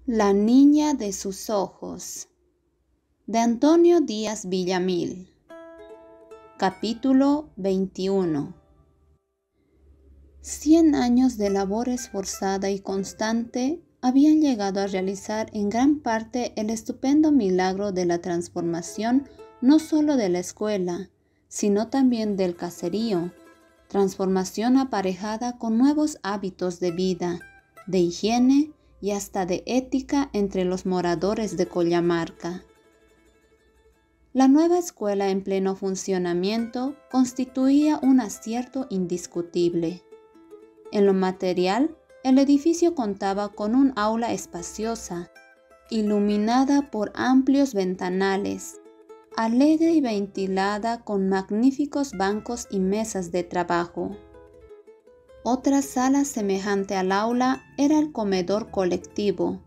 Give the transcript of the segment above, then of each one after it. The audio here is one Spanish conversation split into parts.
La niña de sus ojos, de Antonio Díaz Villamil. Capítulo 21. 100 años de labor esforzada y constante habían llegado a realizar en gran parte el estupendo milagro de la transformación no solo de la escuela, sino también del caserío, transformación aparejada con nuevos hábitos de vida, de higiene y hasta de ética entre los moradores de Collamarca. La nueva escuela en pleno funcionamiento constituía un acierto indiscutible. En lo material, el edificio contaba con un aula espaciosa, iluminada por amplios ventanales, alegre y ventilada con magníficos bancos y mesas de trabajo. Otra sala semejante al aula era el comedor colectivo,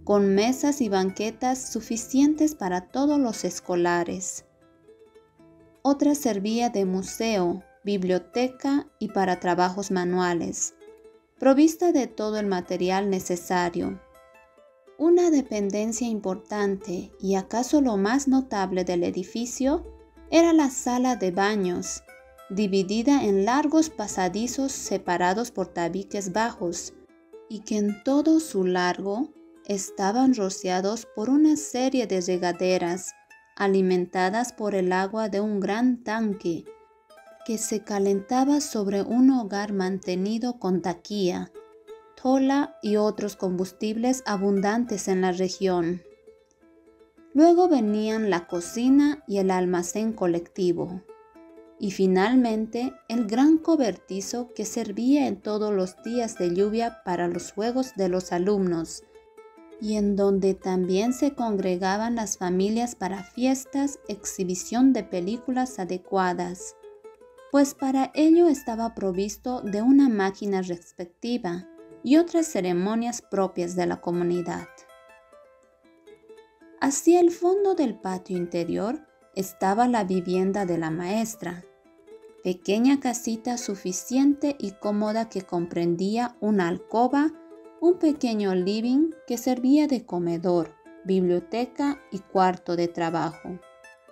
con mesas y banquetas suficientes para todos los escolares. Otra servía de museo, biblioteca y para trabajos manuales, provista de todo el material necesario. Una dependencia importante y acaso lo más notable del edificio era la sala de baños, dividida en largos pasadizos separados por tabiques bajos, y que en todo su largo estaban rociados por una serie de regaderas alimentadas por el agua de un gran tanque que se calentaba sobre un hogar mantenido con taquilla, tola y otros combustibles abundantes en la región. Luego venían la cocina y el almacén colectivo, y finalmente el gran cobertizo que servía en todos los días de lluvia para los juegos de los alumnos, y en donde también se congregaban las familias para fiestas, exhibición de películas adecuadas, pues para ello estaba provisto de una máquina respectiva y otras ceremonias propias de la comunidad. Hacia el fondo del patio interior estaba la vivienda de la maestra, pequeña casita suficiente y cómoda que comprendía una alcoba, un pequeño living que servía de comedor, biblioteca y cuarto de trabajo,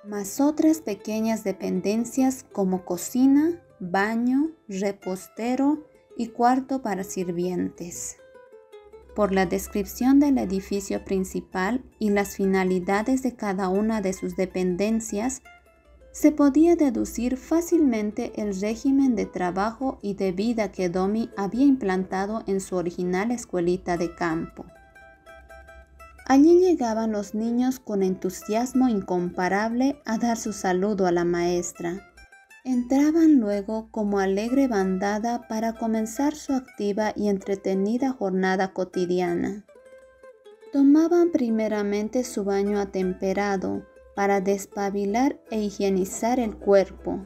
más otras pequeñas dependencias como cocina, baño, repostero y cuarto para sirvientes. Por la descripción del edificio principal y las finalidades de cada una de sus dependencias, se podía deducir fácilmente el régimen de trabajo y de vida que Domi había implantado en su original escuelita de campo. Allí llegaban los niños con entusiasmo incomparable a dar su saludo a la maestra. Entraban luego como alegre bandada para comenzar su activa y entretenida jornada cotidiana. Tomaban primeramente su baño atemperado para despabilar e higienizar el cuerpo.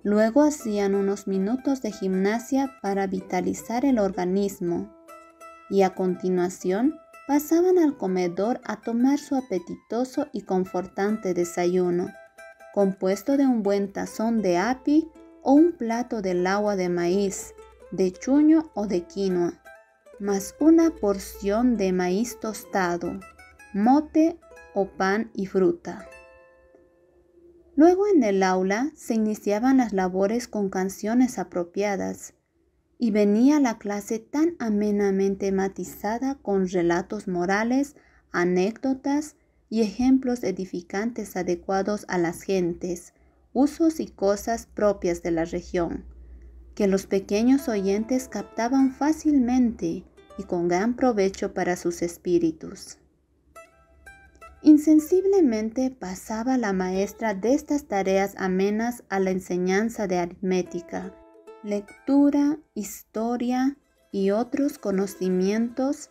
Luego hacían unos minutos de gimnasia para vitalizar el organismo y a continuación pasaban al comedor a tomar su apetitoso y confortante desayuno, compuesto de un buen tazón de api o un plato de lagua de maíz, de chuño o de quinoa, más una porción de maíz tostado, mote o pan y fruta. Luego en el aula se iniciaban las labores con canciones apropiadas y venía la clase tan amenamente matizada con relatos morales, anécdotas y ejemplos edificantes adecuados a las gentes, usos y cosas propias de la región, que los pequeños oyentes captaban fácilmente y con gran provecho para sus espíritus. Insensiblemente pasaba la maestra de estas tareas amenas a la enseñanza de aritmética, lectura, historia y otros conocimientos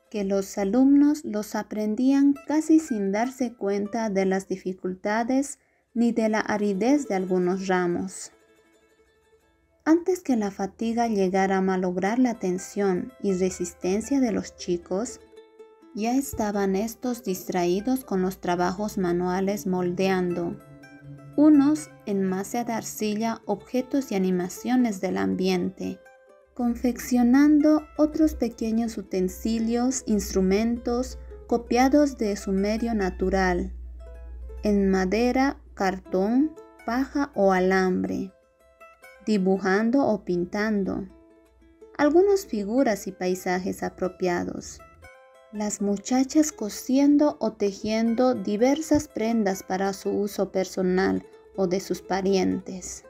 que los alumnos los aprendían casi sin darse cuenta de las dificultades ni de la aridez de algunos ramos. Antes que la fatiga llegara a malograr la atención y resistencia de los chicos, ya estaban estos distraídos con los trabajos manuales moldeando, unos en masa de arcilla, objetos y animaciones del ambiente, confeccionando otros pequeños utensilios, instrumentos copiados de su medio natural, en madera, cartón, paja o alambre, dibujando o pintando algunas figuras y paisajes apropiados. Las muchachas cosiendo o tejiendo diversas prendas para su uso personal o de sus parientes.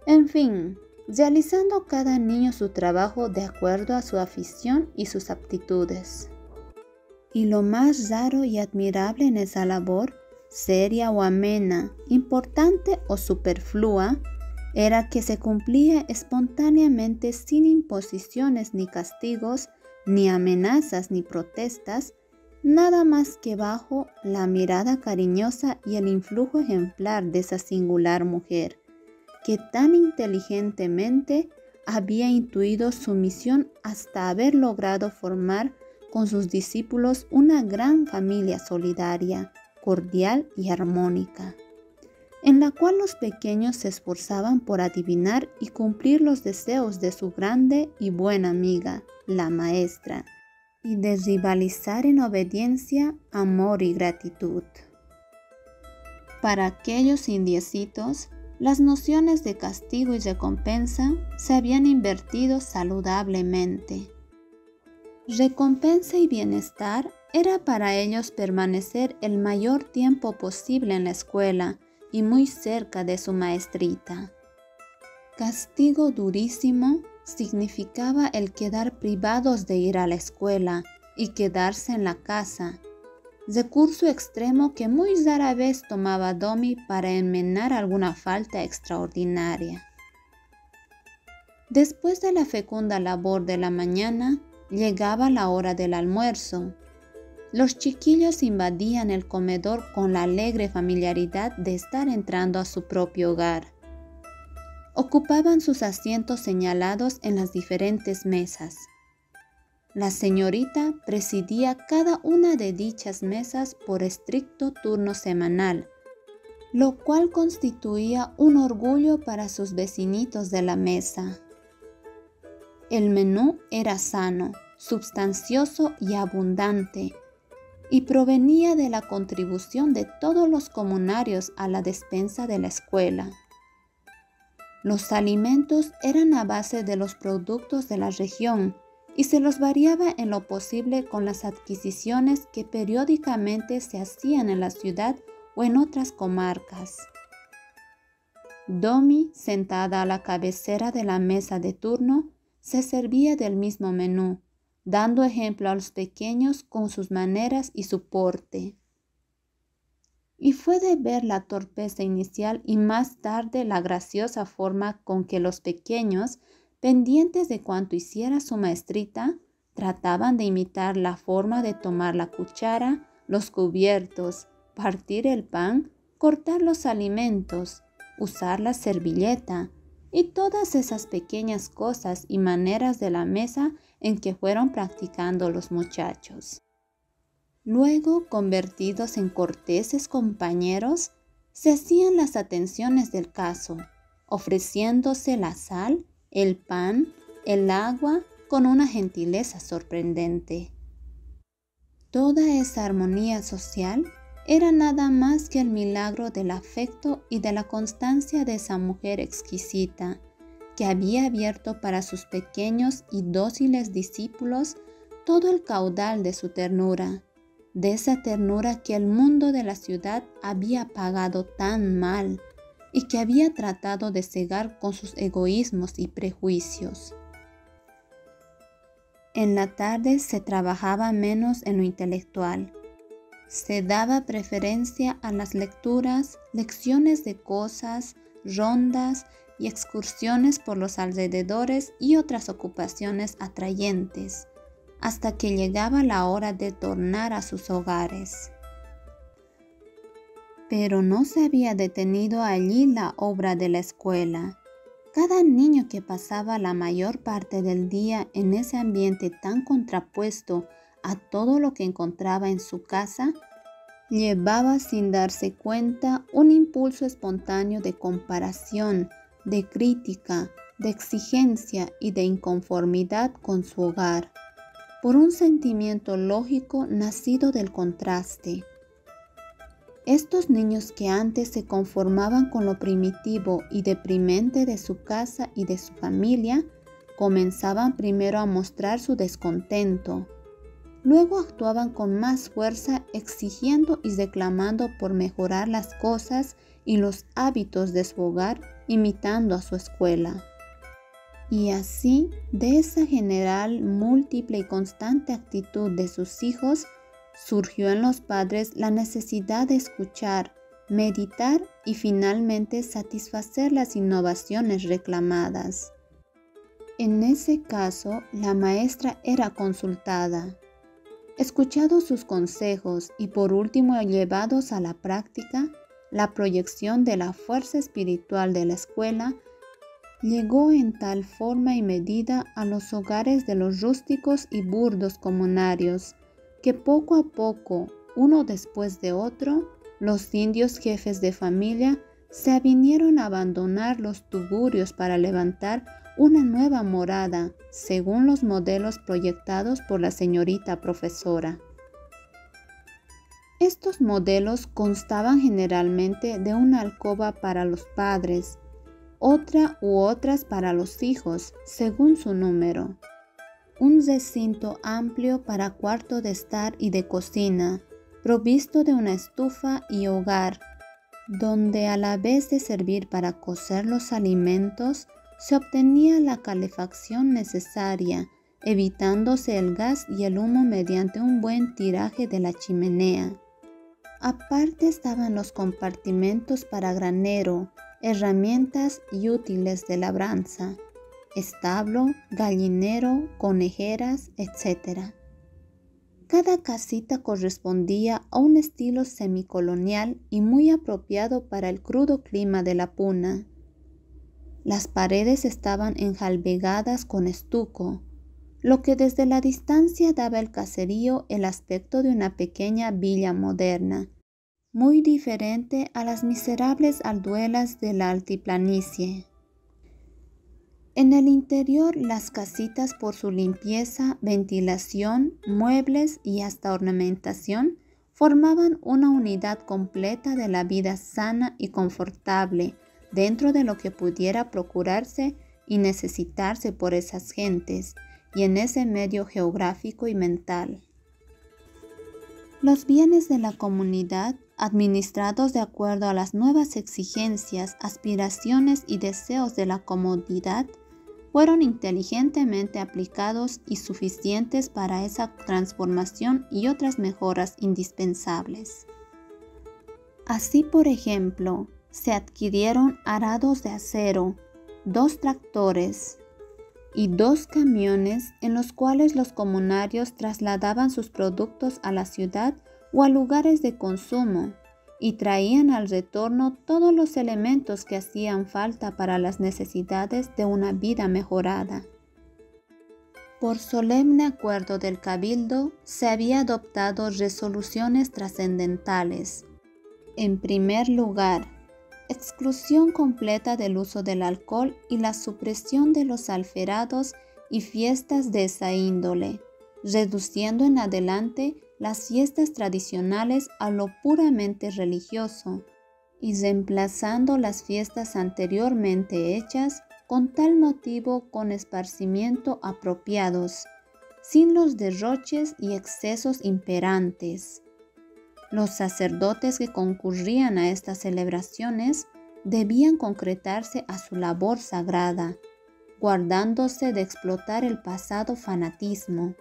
En fin, realizando cada niño su trabajo de acuerdo a su afición y sus aptitudes. Y lo más raro y admirable en esa labor, seria o amena, importante o superflua, era que se cumplía espontáneamente sin imposiciones ni castigos, ni amenazas ni protestas, nada más que bajo la mirada cariñosa y el influjo ejemplar de esa singular mujer, que tan inteligentemente había intuido su misión hasta haber logrado formar con sus discípulos una gran familia solidaria, cordial y armónica, en la cual los pequeños se esforzaban por adivinar y cumplir los deseos de su grande y buena amiga, la maestra, y de rivalizar en obediencia, amor y gratitud. Para aquellos indiecitos, las nociones de castigo y recompensa se habían invertido saludablemente. Recompensa y bienestar era para ellos permanecer el mayor tiempo posible en la escuela y muy cerca de su maestrita. Castigo durísimo significaba el quedar privados de ir a la escuela y quedarse en la casa, recurso extremo que muy rara vez tomaba Domi para enmenar alguna falta extraordinaria. Después de la fecunda labor de la mañana, llegaba la hora del almuerzo. Los chiquillos invadían el comedor con la alegre familiaridad de estar entrando a su propio hogar. Ocupaban sus asientos señalados en las diferentes mesas. La señorita presidía cada una de dichas mesas por estricto turno semanal, lo cual constituía un orgullo para sus vecinitos de la mesa. El menú era sano, substancioso y abundante, y provenía de la contribución de todos los comunarios a la despensa de la escuela. Los alimentos eran a base de los productos de la región y se los variaba en lo posible con las adquisiciones que periódicamente se hacían en la ciudad o en otras comarcas. Domi, sentada a la cabecera de la mesa de turno, se servía del mismo menú, dando ejemplo a los pequeños con sus maneras y su porte. Y fue de ver la torpeza inicial y más tarde la graciosa forma con que los pequeños, pendientes de cuanto hiciera su maestrita, trataban de imitar la forma de tomar la cuchara, los cubiertos, partir el pan, cortar los alimentos, usar la servilleta y todas esas pequeñas cosas y maneras de la mesa en que fueron practicando los muchachos. Luego, convertidos en corteses compañeros, se hacían las atenciones del caso, ofreciéndose la sal, el pan, el agua, con una gentileza sorprendente. Toda esa armonía social era nada más que el milagro del afecto y de la constancia de esa mujer exquisita, que había abierto para sus pequeños y dóciles discípulos todo el caudal de su ternura, de esa ternura que el mundo de la ciudad había pagado tan mal y que había tratado de cegar con sus egoísmos y prejuicios. En la tarde se trabajaba menos en lo intelectual. Se daba preferencia a las lecturas, lecciones de cosas, rondas y excursiones por los alrededores y otras ocupaciones atrayentes, hasta que llegaba la hora de tornar a sus hogares. Pero no se había detenido allí la obra de la escuela. Cada niño que pasaba la mayor parte del día en ese ambiente tan contrapuesto a todo lo que encontraba en su casa, llevaba sin darse cuenta un impulso espontáneo de comparación, de crítica, de exigencia y de inconformidad con su hogar, por un sentimiento lógico nacido del contraste. Estos niños que antes se conformaban con lo primitivo y deprimente de su casa y de su familia, comenzaban primero a mostrar su descontento. Luego actuaban con más fuerza exigiendo y reclamando por mejorar las cosas y los hábitos de su hogar, imitando a su escuela. Y así, de esa general, múltiple y constante actitud de sus hijos, surgió en los padres la necesidad de escuchar, meditar y finalmente satisfacer las innovaciones reclamadas. En ese caso, la maestra era consultada. Escuchados sus consejos y por último llevados a la práctica, la proyección de la fuerza espiritual de la escuela llegó en tal forma y medida a los hogares de los rústicos y burdos comunarios, que poco a poco, uno después de otro, los indios jefes de familia se avinieron a abandonar los tugurios para levantar una nueva morada, según los modelos proyectados por la señorita profesora. Estos modelos constaban generalmente de una alcoba para los padres, otra u otras para los hijos, según su número, un recinto amplio para cuarto de estar y de cocina, provisto de una estufa y hogar, donde a la vez de servir para cocer los alimentos, se obtenía la calefacción necesaria, evitándose el gas y el humo mediante un buen tiraje de la chimenea. Aparte estaban los compartimentos para granero, herramientas y útiles de labranza, establo, gallinero, conejeras, etc. Cada casita correspondía a un estilo semicolonial y muy apropiado para el crudo clima de la Puna. Las paredes estaban enjalbegadas con estuco, lo que desde la distancia daba al caserío el aspecto de una pequeña villa moderna, muy diferente a las miserables aldeas de la altiplanicie. En el interior, las casitas por su limpieza, ventilación, muebles y hasta ornamentación formaban una unidad completa de la vida sana y confortable dentro de lo que pudiera procurarse y necesitarse por esas gentes y en ese medio geográfico y mental. Los bienes de la comunidad, administrados de acuerdo a las nuevas exigencias, aspiraciones y deseos de la comodidad, fueron inteligentemente aplicados y suficientes para esa transformación y otras mejoras indispensables. Así, por ejemplo, se adquirieron arados de acero, 2 tractores y 2 camiones en los cuales los comunarios trasladaban sus productos a la ciudad o a lugares de consumo y traían al retorno todos los elementos que hacían falta para las necesidades de una vida mejorada. Por solemne acuerdo del Cabildo, se había adoptado resoluciones trascendentales. En primer lugar, exclusión completa del uso del alcohol y la supresión de los alferados y fiestas de esa índole, reduciendo en adelante las fiestas tradicionales a lo puramente religioso y reemplazando las fiestas anteriormente hechas con tal motivo con esparcimiento apropiados, sin los derroches y excesos imperantes. Los sacerdotes que concurrían a estas celebraciones debían concretarse a su labor sagrada, guardándose de explotar el pasado fanatismo.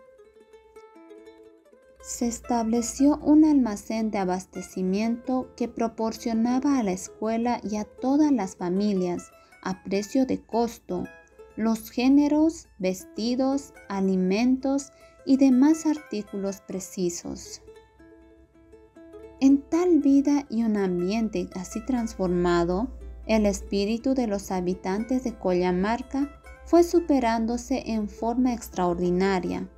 Se estableció un almacén de abastecimiento que proporcionaba a la escuela y a todas las familias, a precio de costo, los géneros, vestidos, alimentos y demás artículos precisos. En tal vida y un ambiente así transformado, el espíritu de los habitantes de Collamarca fue superándose en forma extraordinaria.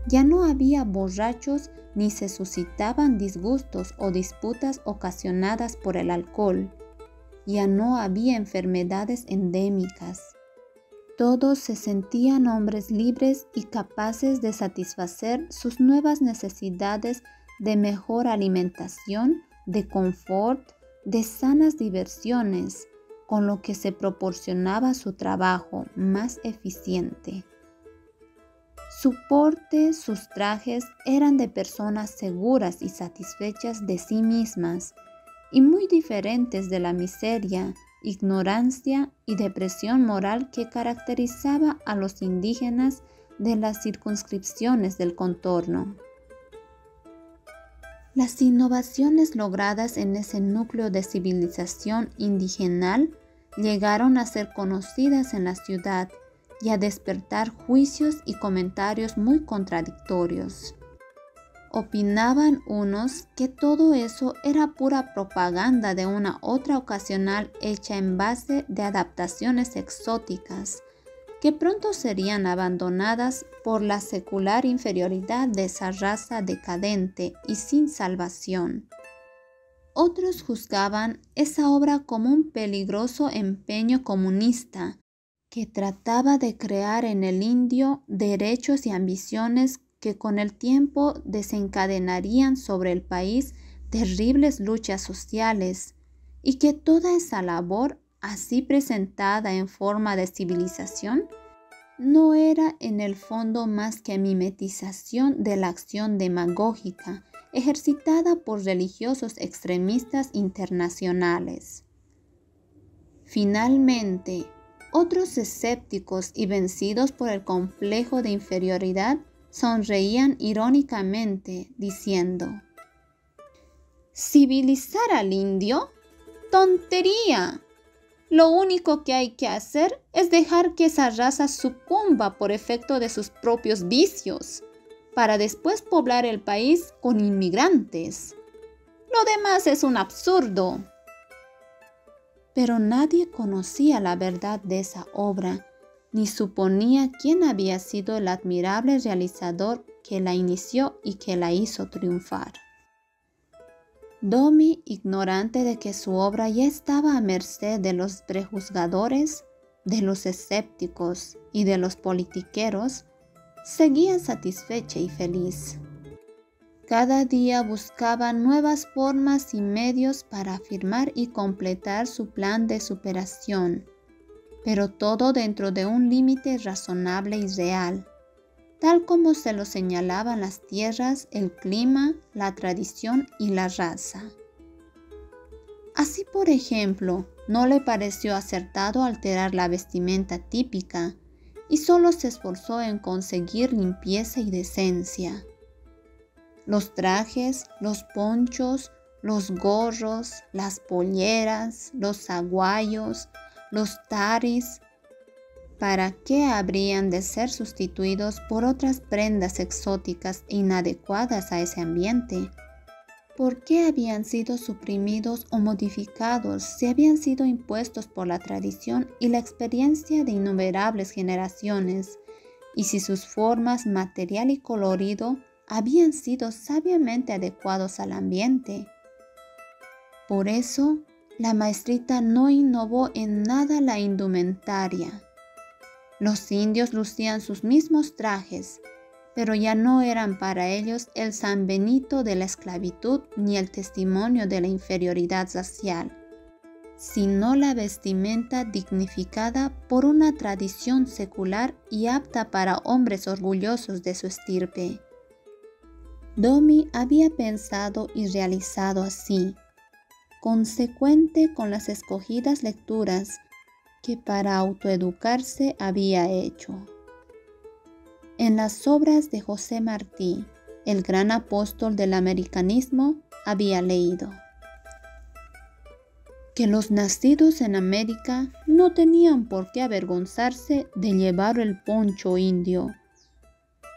Ya no había borrachos ni se suscitaban disgustos o disputas ocasionadas por el alcohol. Ya no había enfermedades endémicas. Todos se sentían hombres libres y capaces de satisfacer sus nuevas necesidades de mejor alimentación, de confort, de sanas diversiones, con lo que se proporcionaba su trabajo más eficiente. Su porte, sus trajes eran de personas seguras y satisfechas de sí mismas, y muy diferentes de la miseria, ignorancia y depresión moral que caracterizaba a los indígenas de las circunscripciones del contorno. Las innovaciones logradas en ese núcleo de civilización indigenal llegaron a ser conocidas en la ciudad y a despertar juicios y comentarios muy contradictorios. Opinaban unos que todo eso era pura propaganda de una otra ocasional hecha en base de adaptaciones exóticas, que pronto serían abandonadas por la secular inferioridad de esa raza decadente y sin salvación. Otros juzgaban esa obra como un peligroso empeño comunista que trataba de crear en el indio derechos y ambiciones que con el tiempo desencadenarían sobre el país terribles luchas sociales, y que toda esa labor, así presentada en forma de civilización, no era en el fondo más que mimetización de la acción demagógica ejercitada por religiosos extremistas internacionales. Finalmente, otros escépticos y vencidos por el complejo de inferioridad sonreían irónicamente, diciendo: ¿civilizar al indio? ¡Tontería! Lo único que hay que hacer es dejar que esa raza sucumba por efecto de sus propios vicios, para después poblar el país con inmigrantes. Lo demás es un absurdo. Pero nadie conocía la verdad de esa obra, ni suponía quién había sido el admirable realizador que la inició y que la hizo triunfar. Domi, ignorante de que su obra ya estaba a merced de los prejuzgadores, de los escépticos y de los politiqueros, seguía satisfecha y feliz. Cada día buscaba nuevas formas y medios para afirmar y completar su plan de superación, pero todo dentro de un límite razonable y real, tal como se lo señalaban las tierras, el clima, la tradición y la raza. Así, por ejemplo, no le pareció acertado alterar la vestimenta típica y solo se esforzó en conseguir limpieza y decencia. Los trajes, los ponchos, los gorros, las polleras, los aguayos, los taris, ¿para qué habrían de ser sustituidos por otras prendas exóticas e inadecuadas a ese ambiente? ¿Por qué habían sido suprimidos o modificados si habían sido impuestos por la tradición y la experiencia de innumerables generaciones, y si sus formas, material y colorido habían sido sabiamente adecuados al ambiente? Por eso, la maestrita no innovó en nada la indumentaria. Los indios lucían sus mismos trajes, pero ya no eran para ellos el San Benito de la esclavitud ni el testimonio de la inferioridad racial, sino la vestimenta dignificada por una tradición secular y apta para hombres orgullosos de su estirpe. Domi había pensado y realizado así, consecuente con las escogidas lecturas que para autoeducarse había hecho. En las obras de José Martí, el gran apóstol del americanismo, había leído que los nacidos en América no tenían por qué avergonzarse de llevar el poncho indio,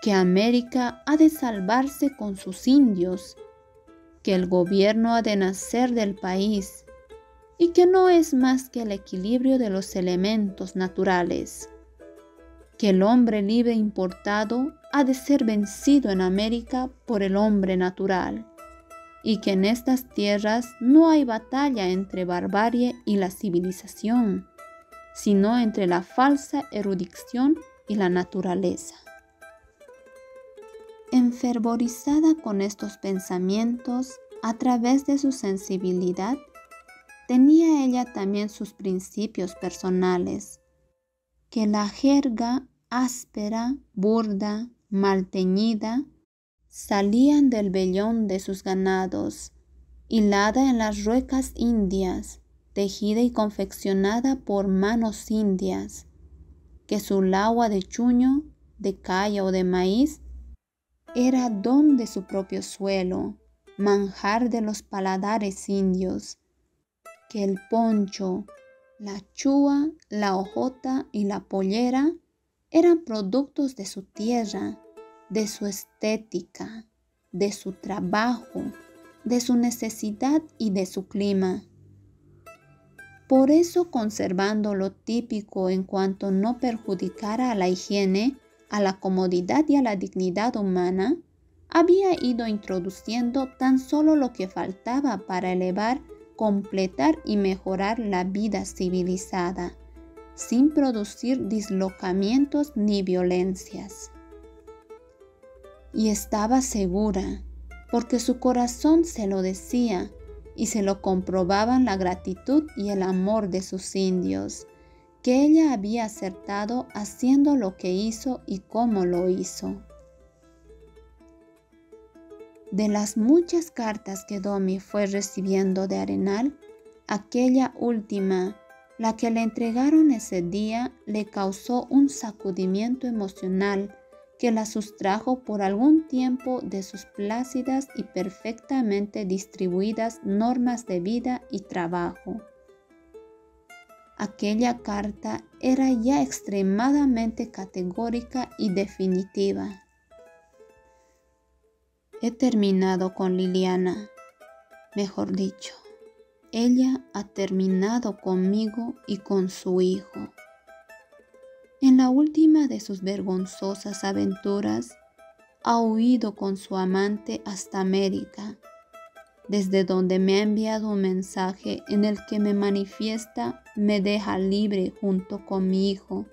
que América ha de salvarse con sus indios, que el gobierno ha de nacer del país y que no es más que el equilibrio de los elementos naturales, que el hombre libre importado ha de ser vencido en América por el hombre natural, y que en estas tierras no hay batalla entre barbarie y la civilización, sino entre la falsa erudición y la naturaleza. Enfervorizada con estos pensamientos, a través de su sensibilidad, tenía ella también sus principios personales, que la jerga áspera, burda, mal teñida, salían del vellón de sus ganados, hilada en las ruecas indias, tejida y confeccionada por manos indias, que su lagua de chuño, de calla o de maíz, era don de su propio suelo, manjar de los paladares indios, que el poncho, la chua, la hojota y la pollera eran productos de su tierra, de su estética, de su trabajo, de su necesidad y de su clima. Por eso, conservando lo típico en cuanto no perjudicara a la higiene, a la comodidad y a la dignidad humana, había ido introduciendo tan solo lo que faltaba para elevar, completar y mejorar la vida civilizada, sin producir dislocamientos ni violencias. Y estaba segura, porque su corazón se lo decía, y se lo comprobaban la gratitud y el amor de sus indios, que ella había acertado haciendo lo que hizo y cómo lo hizo. De las muchas cartas que Domi fue recibiendo de Arenal, aquella última, la que le entregaron ese día, le causó un sacudimiento emocional que la sustrajo por algún tiempo de sus plácidas y perfectamente distribuidas normas de vida y trabajo. Aquella carta era ya extremadamente categórica y definitiva. He terminado con Liliana, mejor dicho, ella ha terminado conmigo y con su hijo. En la última de sus vergonzosas aventuras, ha huido con su amante hasta América, desde donde me ha enviado un mensaje en el que me manifiesta me deja libre junto con mi hijo,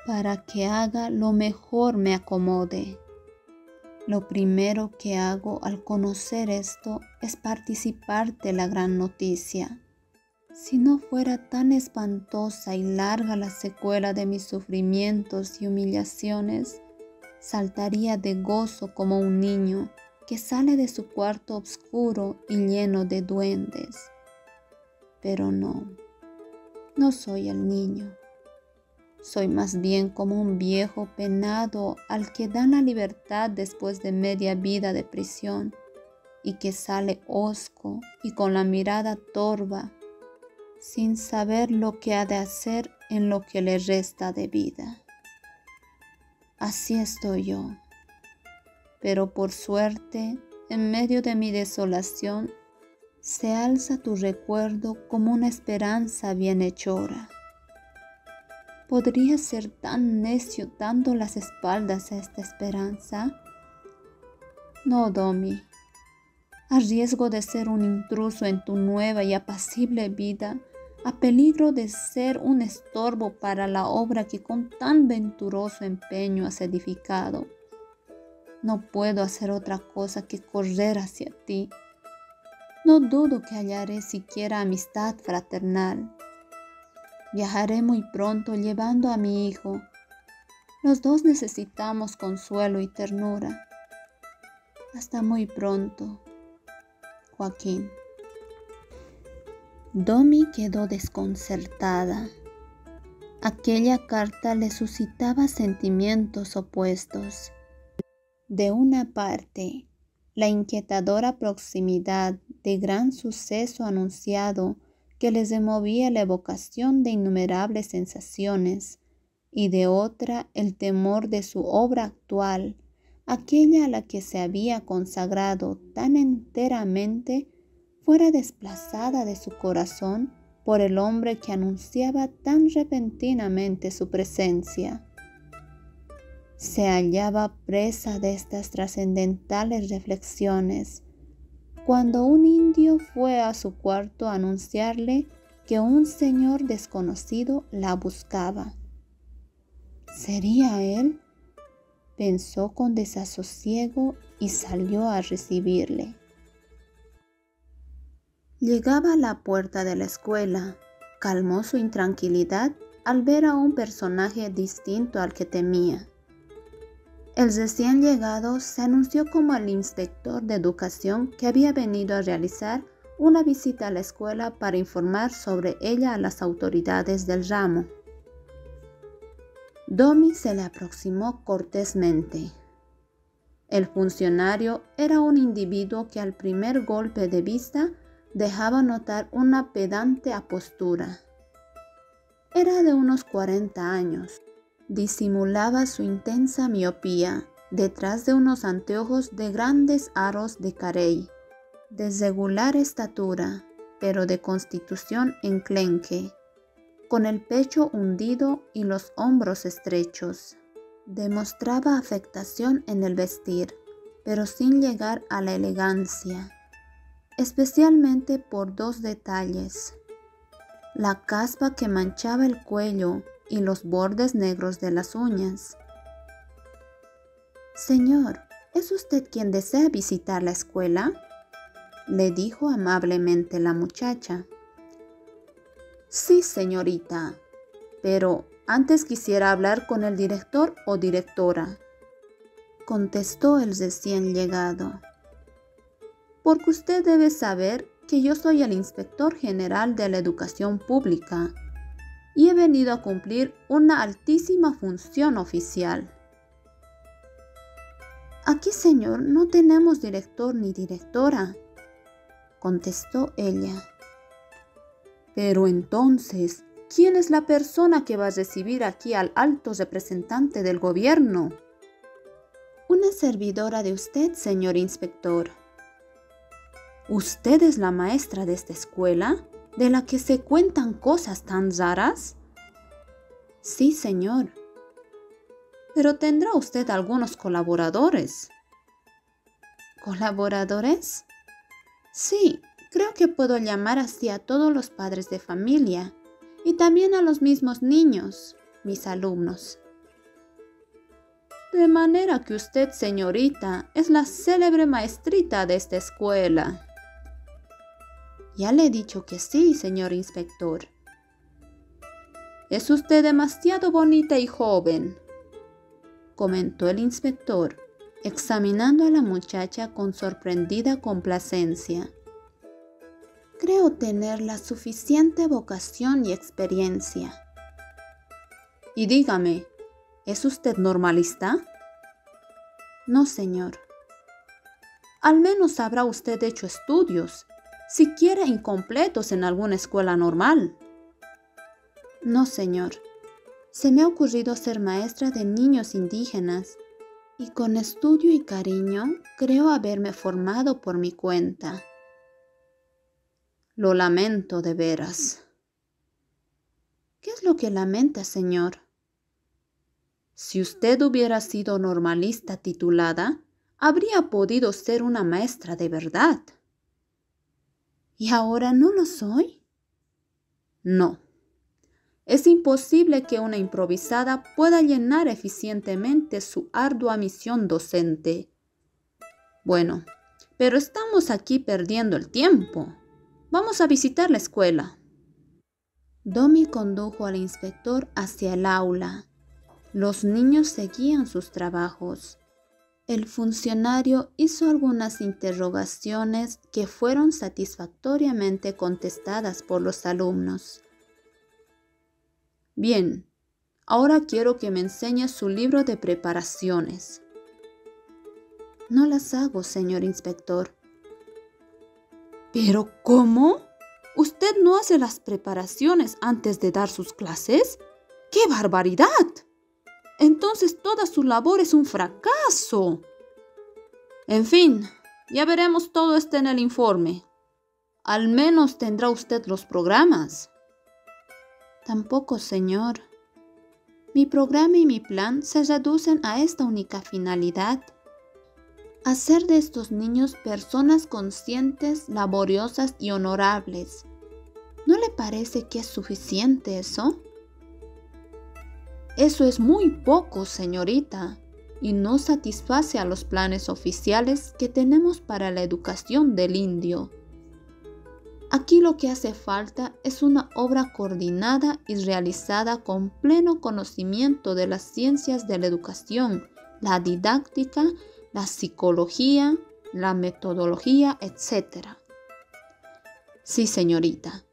para que haga lo mejor me acomode. Lo primero que hago al conocer esto es participarte la gran noticia. Si no fuera tan espantosa y larga la secuela de mis sufrimientos y humillaciones, saltaría de gozo como un niño que sale de su cuarto oscuro y lleno de duendes. Pero no soy el niño. Soy más bien como un viejo penado al que dan la libertad después de media vida de prisión y que sale hosco y con la mirada torva, sin saber lo que ha de hacer en lo que le resta de vida. Así estoy yo, pero por suerte, en medio de mi desolación, se alza tu recuerdo como una esperanza bienhechora. ¿Podría ser tan necio dando las espaldas a esta esperanza? No, Domi. A riesgo de ser un intruso en tu nueva y apacible vida, a peligro de ser un estorbo para la obra que con tan venturoso empeño has edificado, no puedo hacer otra cosa que correr hacia ti. No dudo que hallaré siquiera amistad fraternal. Viajaré muy pronto llevando a mi hijo. Los dos necesitamos consuelo y ternura. Hasta muy pronto, Joaquín. Domi quedó desconcertada. Aquella carta le suscitaba sentimientos opuestos. De una parte, la inquietadora proximidad de gran suceso anunciado que les removía la evocación de innumerables sensaciones, y de otra el temor de su obra actual, aquella a la que se había consagrado tan enteramente, fuera desplazada de su corazón por el hombre que anunciaba tan repentinamente su presencia. Se hallaba presa de estas trascendentales reflexiones, cuando un indio fue a su cuarto a anunciarle que un señor desconocido la buscaba. ¿Sería él? Pensó con desasosiego y salió a recibirle. Llegaba a la puerta de la escuela. Calmó su intranquilidad al ver a un personaje distinto al que temía. El recién llegado se anunció como el inspector de educación que había venido a realizar una visita a la escuela para informar sobre ella a las autoridades del ramo. Domi se le aproximó cortésmente. El funcionario era un individuo que al primer golpe de vista dejaba notar una pedante apostura. Era de unos 40 años. Disimulaba su intensa miopía detrás de unos anteojos de grandes aros de carey, de regular estatura, pero de constitución enclenque, con el pecho hundido y los hombros estrechos. Demostraba afectación en el vestir, pero sin llegar a la elegancia, especialmente por dos detalles: la caspa que manchaba el cuello y los bordes negros de las uñas. «Señor, ¿es usted quien desea visitar la escuela?», le dijo amablemente la muchacha. «Sí, señorita, pero antes quisiera hablar con el director o directora», contestó el recién llegado. «Porque usted debe saber que yo soy el inspector general de la educación pública y he venido a cumplir una altísima función oficial». «Aquí, señor, no tenemos director ni directora», contestó ella. «Pero entonces, ¿quién es la persona que va a recibir aquí al alto representante del gobierno?». «Una servidora de usted, señor inspector». «¿Usted es la maestra de esta escuela, de la que se cuentan cosas tan raras?». «Sí, señor». «Pero tendrá usted algunos colaboradores». «¿Colaboradores?». «Sí, creo que puedo llamar así a todos los padres de familia y también a los mismos niños, mis alumnos». «De manera que usted, señorita, es la célebre maestrita de esta escuela». «Ya le he dicho que sí, señor inspector». «Es usted demasiado bonita y joven», comentó el inspector, examinando a la muchacha con sorprendida complacencia. «Creo tener la suficiente vocación y experiencia». «Y dígame, ¿es usted normalista?». «No, señor». «Al menos habrá usted hecho estudios, siquiera incompletos, en alguna escuela normal». «No, señor. Se me ha ocurrido ser maestra de niños indígenas y con estudio y cariño creo haberme formado por mi cuenta». «Lo lamento de veras». «¿Qué es lo que lamenta, señor?». «Si usted hubiera sido normalista titulada, habría podido ser una maestra de verdad». «¿Y ahora no lo soy?». «No. Es imposible que una improvisada pueda llenar eficientemente su ardua misión docente». «Bueno, pero estamos aquí perdiendo el tiempo. Vamos a visitar la escuela». Domi condujo al inspector hacia el aula. Los niños seguían sus trabajos. El funcionario hizo algunas interrogaciones que fueron satisfactoriamente contestadas por los alumnos. «Bien, ahora quiero que me enseñe su libro de preparaciones». «No las hago, señor inspector». «¿Pero cómo? ¿Usted no hace las preparaciones antes de dar sus clases? ¡Qué barbaridad! Entonces toda su labor es un fracaso». «En fin, ya veremos todo esto en el informe. Al menos tendrá usted los programas». «Tampoco, señor. Mi programa y mi plan se reducen a esta única finalidad: hacer de estos niños personas conscientes, laboriosas y honorables. ¿No le parece que es suficiente eso? Eso es muy poco, señorita, y no satisface a los planes oficiales que tenemos para la educación del indio. Aquí lo que hace falta es una obra coordinada y realizada con pleno conocimiento de las ciencias de la educación, la didáctica, la psicología, la metodología, etc. Sí, señorita.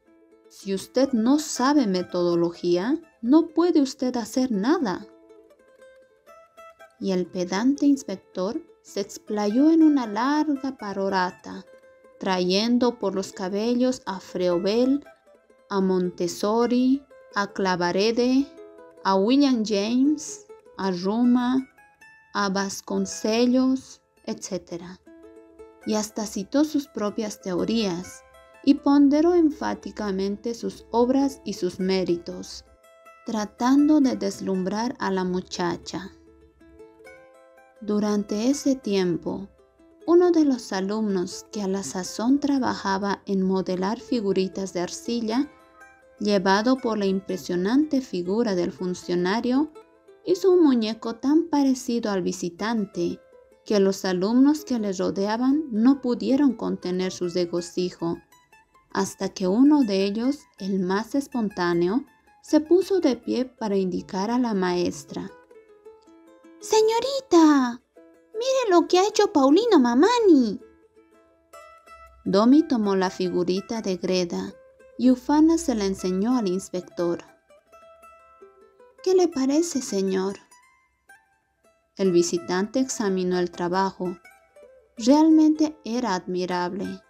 Si usted no sabe metodología, no puede usted hacer nada. Y el pedante inspector se explayó en una larga perorata, trayendo por los cabellos a Froebel, a Montessori, a Clavarede, a William James, a Ruma, a Vasconcelos, etc. Y hasta citó sus propias teorías y ponderó enfáticamente sus obras y sus méritos, tratando de deslumbrar a la muchacha. Durante ese tiempo, uno de los alumnos que a la sazón trabajaba en modelar figuritas de arcilla, llevado por la impresionante figura del funcionario, hizo un muñeco tan parecido al visitante que los alumnos que le rodeaban no pudieron contener su regocijo, hasta que uno de ellos, el más espontáneo, se puso de pie para indicar a la maestra. ¡Señorita! ¡Mire lo que ha hecho Paulino Mamani! Domi tomó la figurita de Greda y Ufana se la enseñó al inspector. ¿Qué le parece, señor? El visitante examinó el trabajo. Realmente era admirable,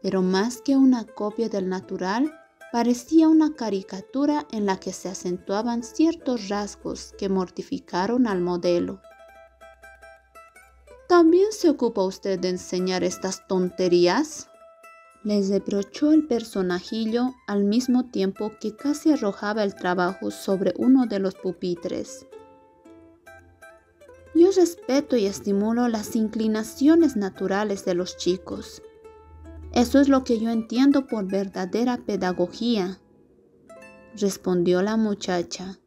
pero más que una copia del natural, parecía una caricatura en la que se acentuaban ciertos rasgos que mortificaron al modelo. ¿También se ocupa usted de enseñar estas tonterías?, les reprochó el personajillo al mismo tiempo que casi arrojaba el trabajo sobre uno de los pupitres. Yo respeto y estimulo las inclinaciones naturales de los chicos. Eso es lo que yo entiendo por verdadera pedagogía, respondió la muchacha,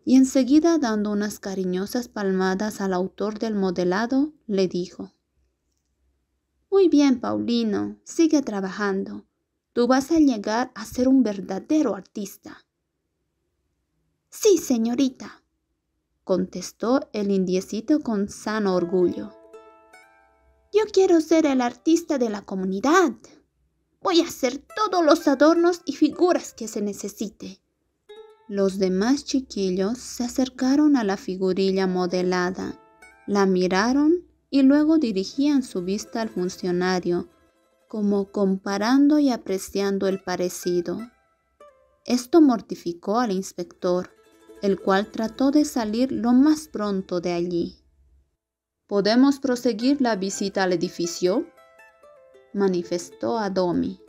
y enseguida dando unas cariñosas palmadas al autor del modelado, le dijo: Muy bien, Paulino, sigue trabajando. Tú vas a llegar a ser un verdadero artista. Sí, señorita, contestó el indiecito con sano orgullo. Yo quiero ser el artista de la comunidad. Voy a hacer todos los adornos y figuras que se necesite. Los demás chiquillos se acercaron a la figurilla modelada, la miraron y luego dirigían su vista al funcionario, como comparando y apreciando el parecido. Esto mortificó al inspector, el cual trató de salir lo más pronto de allí. ¿Podemos proseguir la visita al edificio?, manifestó a Domi.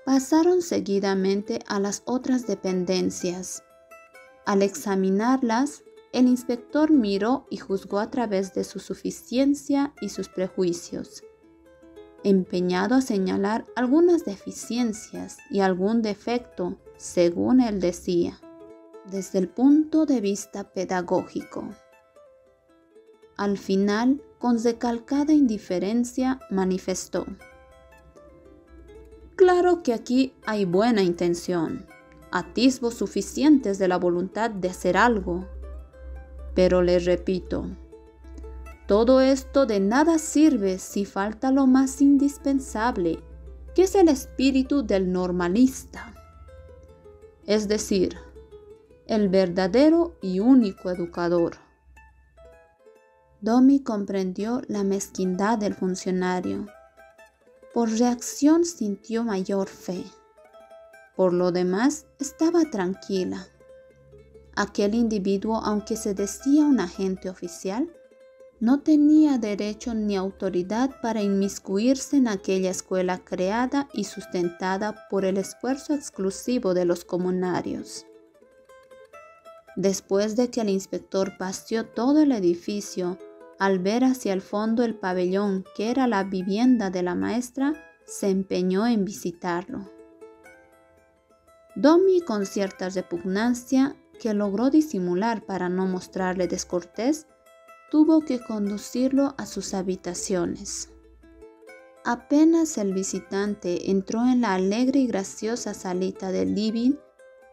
Pasaron seguidamente a las otras dependencias. Al examinarlas, el inspector miró y juzgó a través de su suficiencia y sus prejuicios, empeñado a señalar algunas deficiencias y algún defecto, según él decía, desde el punto de vista pedagógico. Al final, con recalcada indiferencia, manifestó: Claro que aquí hay buena intención, atisbos suficientes de la voluntad de hacer algo. Pero les repito, todo esto de nada sirve si falta lo más indispensable, que es el espíritu del normalista. Es decir, el verdadero y único educador. Domi comprendió la mezquindad del funcionario. Por reacción sintió mayor fe. Por lo demás, estaba tranquila. Aquel individuo, aunque se decía un agente oficial, no tenía derecho ni autoridad para inmiscuirse en aquella escuela creada y sustentada por el esfuerzo exclusivo de los comunarios. Después de que el inspector paseó todo el edificio, al ver hacia el fondo el pabellón que era la vivienda de la maestra, se empeñó en visitarlo. Domi, con cierta repugnancia que logró disimular para no mostrarle descortés, tuvo que conducirlo a sus habitaciones. Apenas el visitante entró en la alegre y graciosa salita del living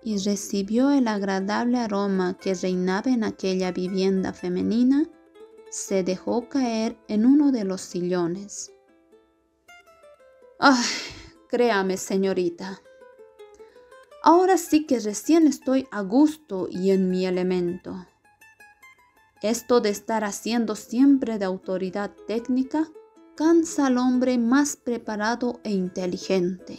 y recibió el agradable aroma que reinaba en aquella vivienda femenina, se dejó caer en uno de los sillones. ¡Ay! Créame, señorita. Ahora sí que recién estoy a gusto y en mi elemento. Esto de estar haciendo siempre de autoridad técnica cansa al hombre más preparado e inteligente.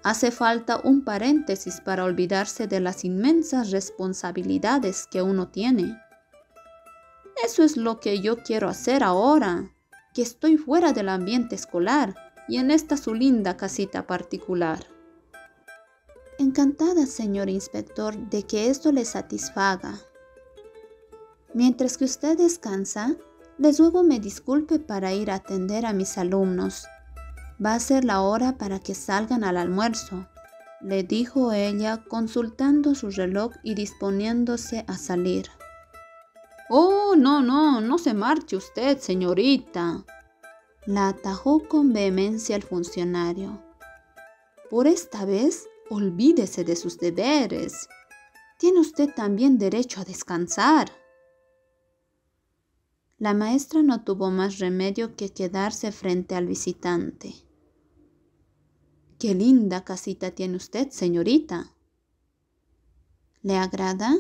Hace falta un paréntesis para olvidarse de las inmensas responsabilidades que uno tiene. Eso es lo que yo quiero hacer ahora, que estoy fuera del ambiente escolar y en esta su linda casita particular. Encantada, señor inspector, de que esto le satisfaga. Mientras que usted descansa, les ruego me disculpe para ir a atender a mis alumnos. Va a ser la hora para que salgan al almuerzo, le dijo ella consultando su reloj y disponiéndose a salir. Oh, no se marche usted, señorita, la atajó con vehemencia el funcionario. Por esta vez, olvídese de sus deberes. Tiene usted también derecho a descansar. La maestra no tuvo más remedio que quedarse frente al visitante. ¡Qué linda casita tiene usted, señorita! ¿Le agrada?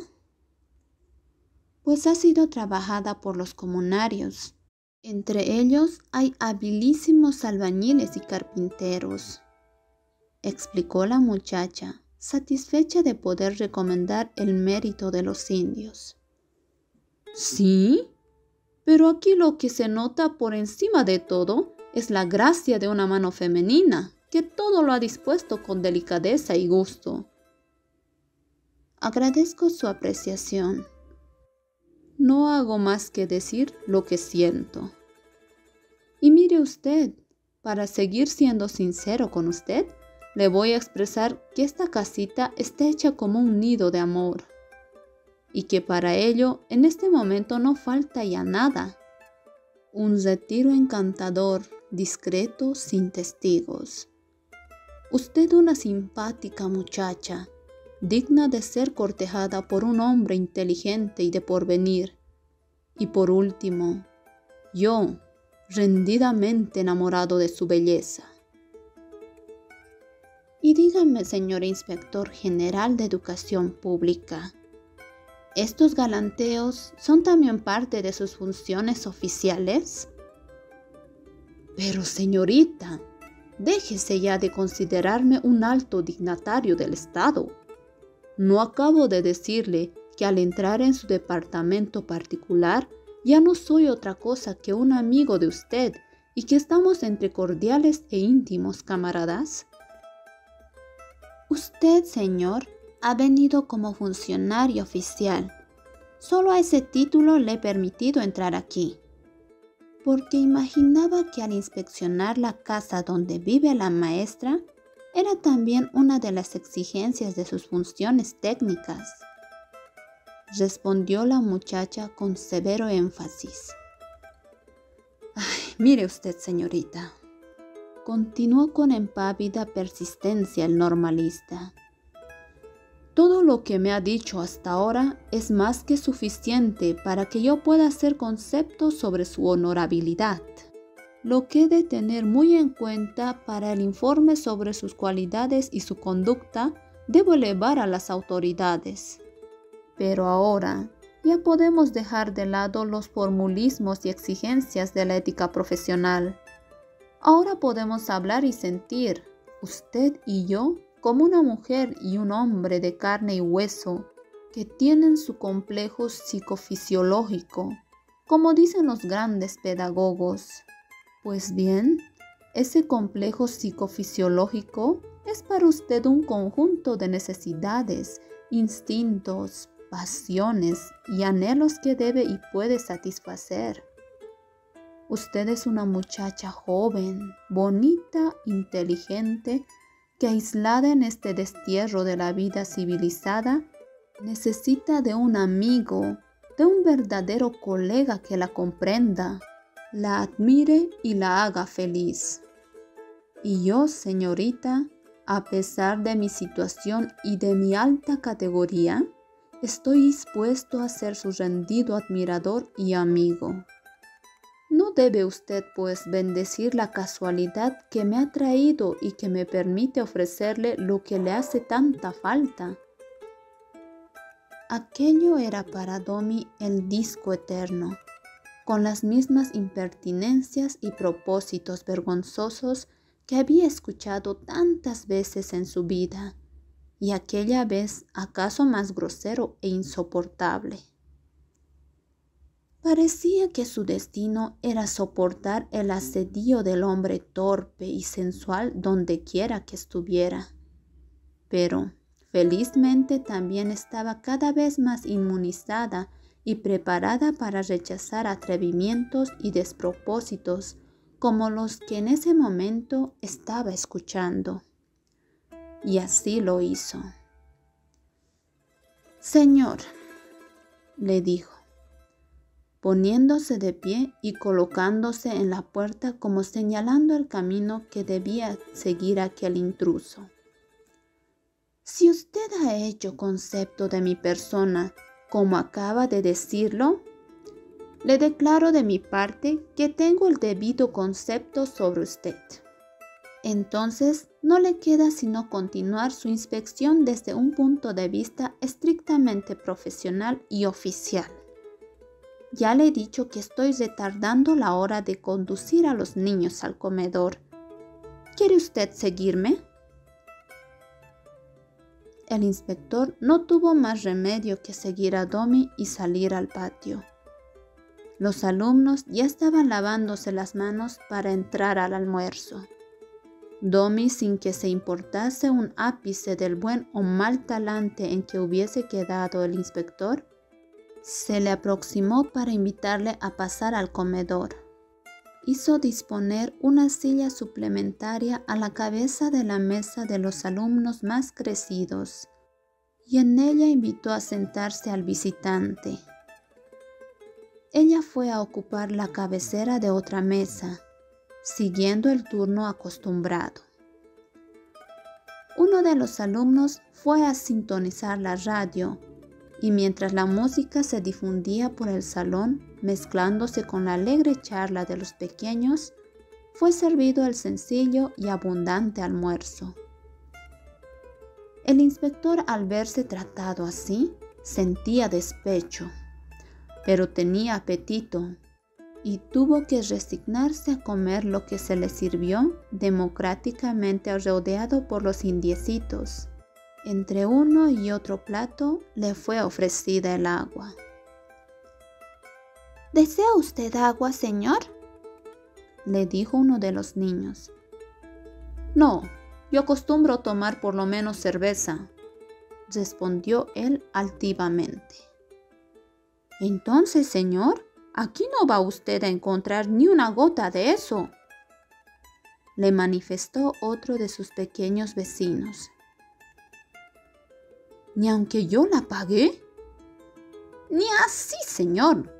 Pues ha sido trabajada por los comunarios. Entre ellos hay habilísimos albañiles y carpinteros, explicó la muchacha, satisfecha de poder recomendar el mérito de los indios. ¿Sí? Pero aquí lo que se nota por encima de todo es la gracia de una mano femenina, que todo lo ha dispuesto con delicadeza y gusto. Agradezco su apreciación. No hago más que decir lo que siento. Y mire usted, para seguir siendo sincero con usted, le voy a expresar que esta casita está hecha como un nido de amor. Y que para ello en este momento no falta ya nada. Un retiro encantador, discreto, sin testigos. Usted una simpática muchacha, digna de ser cortejada por un hombre inteligente y de porvenir. Y por último, yo, rendidamente enamorado de su belleza. Y dígame, señor inspector general de Educación Pública, ¿estos galanteos son también parte de sus funciones oficiales? Pero señorita, déjese ya de considerarme un alto dignatario del Estado. ¿No acabo de decirle que al entrar en su departamento particular ya no soy otra cosa que un amigo de usted y que estamos entre cordiales e íntimos camaradas? Usted, señor, ha venido como funcionario oficial. Solo a ese título le he permitido entrar aquí, porque imaginaba que al inspeccionar la casa donde vive la maestra, era también una de las exigencias de sus funciones técnicas, respondió la muchacha con severo énfasis. Ay, mire usted, señorita, continuó con impávida persistencia el normalista. Todo lo que me ha dicho hasta ahora es más que suficiente para que yo pueda hacer conceptos sobre su honorabilidad, lo que he de tener muy en cuenta para el informe sobre sus cualidades y su conducta debo elevar a las autoridades. Pero ahora ya podemos dejar de lado los formulismos y exigencias de la ética profesional. Ahora podemos hablar y sentir, usted y yo, como una mujer y un hombre de carne y hueso que tienen su complejo psicofisiológico, como dicen los grandes pedagogos. Pues bien, ese complejo psicofisiológico es para usted un conjunto de necesidades, instintos, pasiones y anhelos que debe y puede satisfacer. Usted es una muchacha joven, bonita, inteligente que aislada en este destierro de la vida civilizada, necesita de un amigo, de un verdadero colega que la comprenda, la admire y la haga feliz. Y yo, señorita, a pesar de mi situación y de mi alta categoría, estoy dispuesto a ser su rendido admirador y amigo. No debe usted, pues, bendecir la casualidad que me ha traído y que me permite ofrecerle lo que le hace tanta falta. Aquello era para Domi el disco eterno, con las mismas impertinencias y propósitos vergonzosos que había escuchado tantas veces en su vida, y aquella vez acaso más grosero e insoportable. Parecía que su destino era soportar el asedio del hombre torpe y sensual donde quiera que estuviera, pero felizmente también estaba cada vez más inmunizada y preparada para rechazar atrevimientos y despropósitos como los que en ese momento estaba escuchando. Y así lo hizo. «Señor», le dijo, poniéndose de pie y colocándose en la puerta como señalando el camino que debía seguir aquel intruso. «Si usted ha hecho concepto de mi persona como acaba de decirlo, le declaro de mi parte que tengo el debido concepto sobre usted. Entonces no le queda sino continuar su inspección desde un punto de vista estrictamente profesional y oficial. Ya le he dicho que estoy retardando la hora de conducir a los niños al comedor. ¿Quiere usted seguirme?» El inspector no tuvo más remedio que seguir a Domi y salir al patio. Los alumnos ya estaban lavándose las manos para entrar al almuerzo. Domi, sin que se importase un ápice del buen o mal talante en que hubiese quedado el inspector, se le aproximó para invitarle a pasar al comedor. Hizo disponer una silla suplementaria a la cabeza de la mesa de los alumnos más crecidos, y en ella invitó a sentarse al visitante. Ella fue a ocupar la cabecera de otra mesa, siguiendo el turno acostumbrado. Uno de los alumnos fue a sintonizar la radio, y mientras la música se difundía por el salón, mezclándose con la alegre charla de los pequeños, fue servido el sencillo y abundante almuerzo. El inspector, al verse tratado así, sentía despecho, pero tenía apetito y tuvo que resignarse a comer lo que se le sirvió democráticamente rodeado por los indiecitos. Entre uno y otro plato le fue ofrecida el agua. «¿Desea usted agua, señor?», le dijo uno de los niños. «No, yo acostumbro tomar por lo menos cerveza», respondió él altivamente. «Entonces, señor, aquí no va usted a encontrar ni una gota de eso», le manifestó otro de sus pequeños vecinos. «¿Ni aunque yo la pagué?». «Ni así, señor.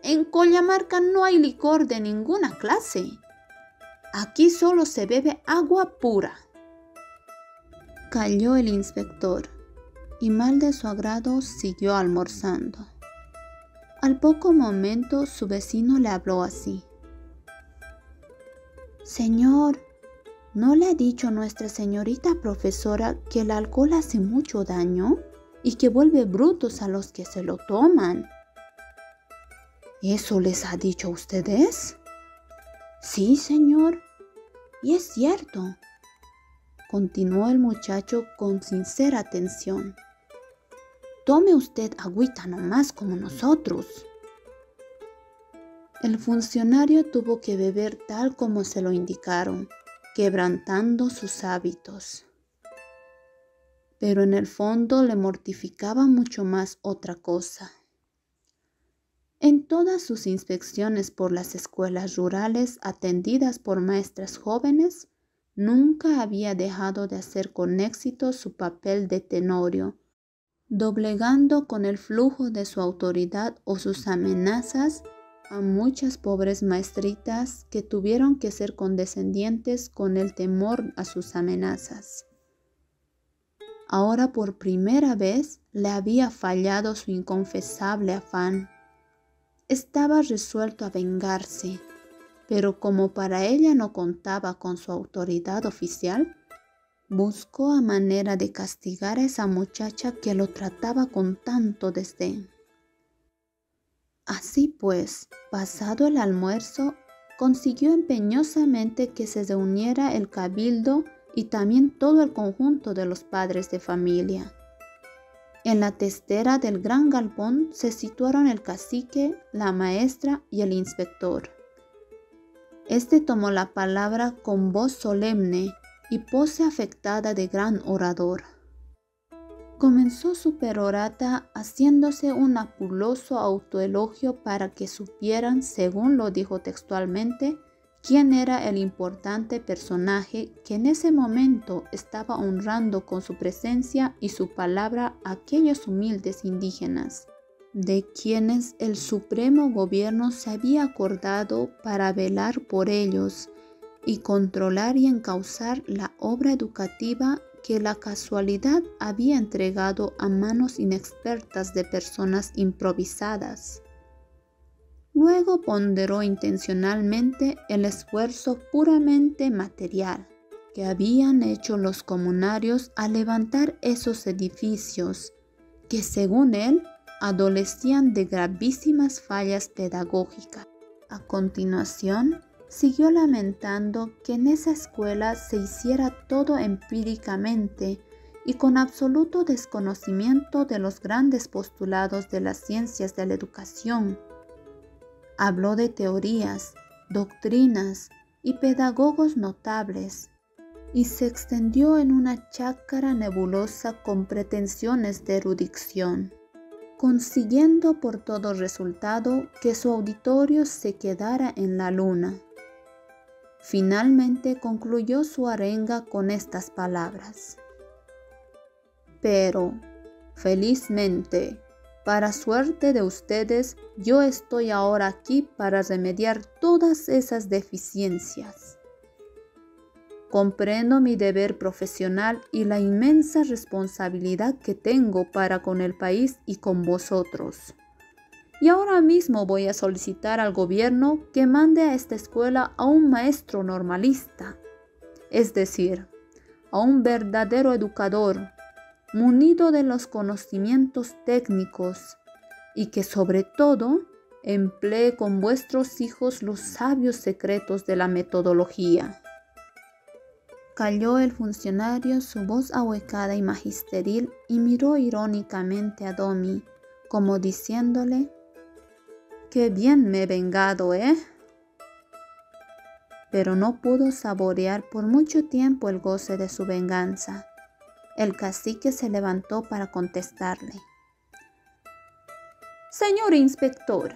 En Collamarca no hay licor de ninguna clase. Aquí solo se bebe agua pura». Calló el inspector y, mal de su agrado, siguió almorzando. Al poco momento su vecino le habló así: «Señor, ¿no le ha dicho nuestra señorita profesora que el alcohol hace mucho daño y que vuelve brutos a los que se lo toman?» «¿Eso les ha dicho a ustedes?». «Sí, señor, y es cierto», continuó el muchacho con sincera atención. «Tome usted agüita nomás como nosotros». El funcionario tuvo que beber tal como se lo indicaron, quebrantando sus hábitos. Pero en el fondo le mortificaba mucho más otra cosa. En todas sus inspecciones por las escuelas rurales atendidas por maestras jóvenes, nunca había dejado de hacer con éxito su papel de Tenorio, doblegando con el flujo de su autoridad o sus amenazas a muchas pobres maestritas que tuvieron que ser condescendientes con el temor a sus amenazas. Ahora por primera vez le había fallado su inconfesable afán. Estaba resuelto a vengarse, pero como para ella no contaba con su autoridad oficial, buscó a manera de castigar a esa muchacha que lo trataba con tanto desdén. Así pues, pasado el almuerzo, consiguió empeñosamente que se reuniera el cabildo y también todo el conjunto de los padres de familia. En la testera del gran galpón se situaron el cacique, la maestra y el inspector. Este tomó la palabra con voz solemne y pose afectada de gran orador. Comenzó su perorata haciéndose un apuloso autoelogio para que supieran, según lo dijo textualmente, quién era el importante personaje que en ese momento estaba honrando con su presencia y su palabra a aquellos humildes indígenas, de quienes el supremo gobierno se había acordado para velar por ellos y controlar y encauzar la obra educativa que la casualidad había entregado a manos inexpertas de personas improvisadas. Luego ponderó intencionalmente el esfuerzo puramente material que habían hecho los comunarios al levantar esos edificios que, según él, adolecían de gravísimas fallas pedagógicas. A continuación, siguió lamentando que en esa escuela se hiciera todo empíricamente y con absoluto desconocimiento de los grandes postulados de las ciencias de la educación. Habló de teorías, doctrinas y pedagogos notables, y se extendió en una chácara nebulosa con pretensiones de erudición, consiguiendo por todo resultado que su auditorio se quedara en la luna. Finalmente concluyó su arenga con estas palabras: pero, felizmente, para suerte de ustedes, yo estoy ahora aquí para remediar todas esas deficiencias. Comprendo mi deber profesional y la inmensa responsabilidad que tengo para con el país y con vosotros. Y ahora mismo voy a solicitar al gobierno que mande a esta escuela a un maestro normalista, es decir, a un verdadero educador, munido de los conocimientos técnicos, y que sobre todo emplee con vuestros hijos los sabios secretos de la metodología. Calló el funcionario, su voz ahuecada y magisteril, y miró irónicamente a Domi, como diciéndole: ¡qué bien me he vengado, eh! Pero no pudo saborear por mucho tiempo el goce de su venganza. El cacique se levantó para contestarle: Señor inspector,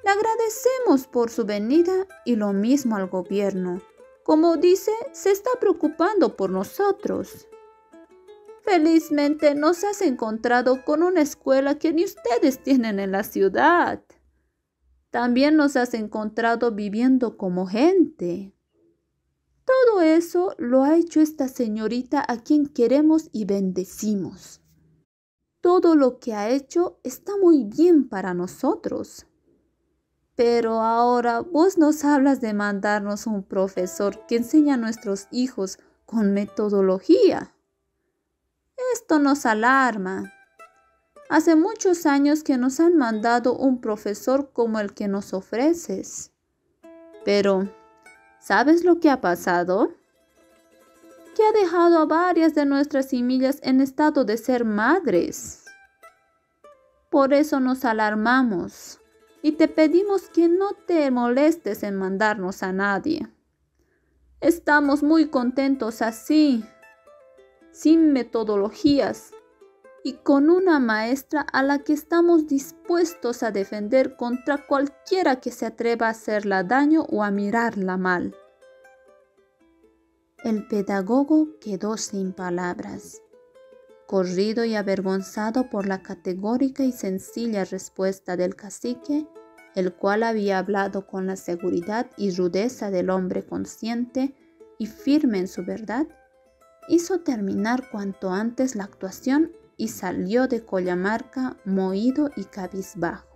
le agradecemos por su venida y lo mismo al gobierno. Como dice, se está preocupando por nosotros. Felizmente nos has encontrado con una escuela que ni ustedes tienen en la ciudad. También nos has encontrado viviendo como gente. Todo eso lo ha hecho esta señorita a quien queremos y bendecimos. Todo lo que ha hecho está muy bien para nosotros. Pero ahora vos nos hablas de mandarnos un profesor que enseña a nuestros hijos con metodología. Esto nos alarma. Hace muchos años que nos han mandado un profesor como el que nos ofreces. Pero, ¿sabes lo que ha pasado? Que ha dejado a varias de nuestras semillas en estado de ser madres. Por eso nos alarmamos y te pedimos que no te molestes en mandarnos a nadie. Estamos muy contentos así, sin metodologías y con una maestra a la que estamos dispuestos a defender contra cualquiera que se atreva a hacerla daño o a mirarla mal. El pedagogo quedó sin palabras. Corrido y avergonzado por la categórica y sencilla respuesta del cacique, el cual había hablado con la seguridad y rudeza del hombre consciente y firme en su verdad, hizo terminar cuanto antes la actuación y salió de Collamarca mohído y cabizbajo.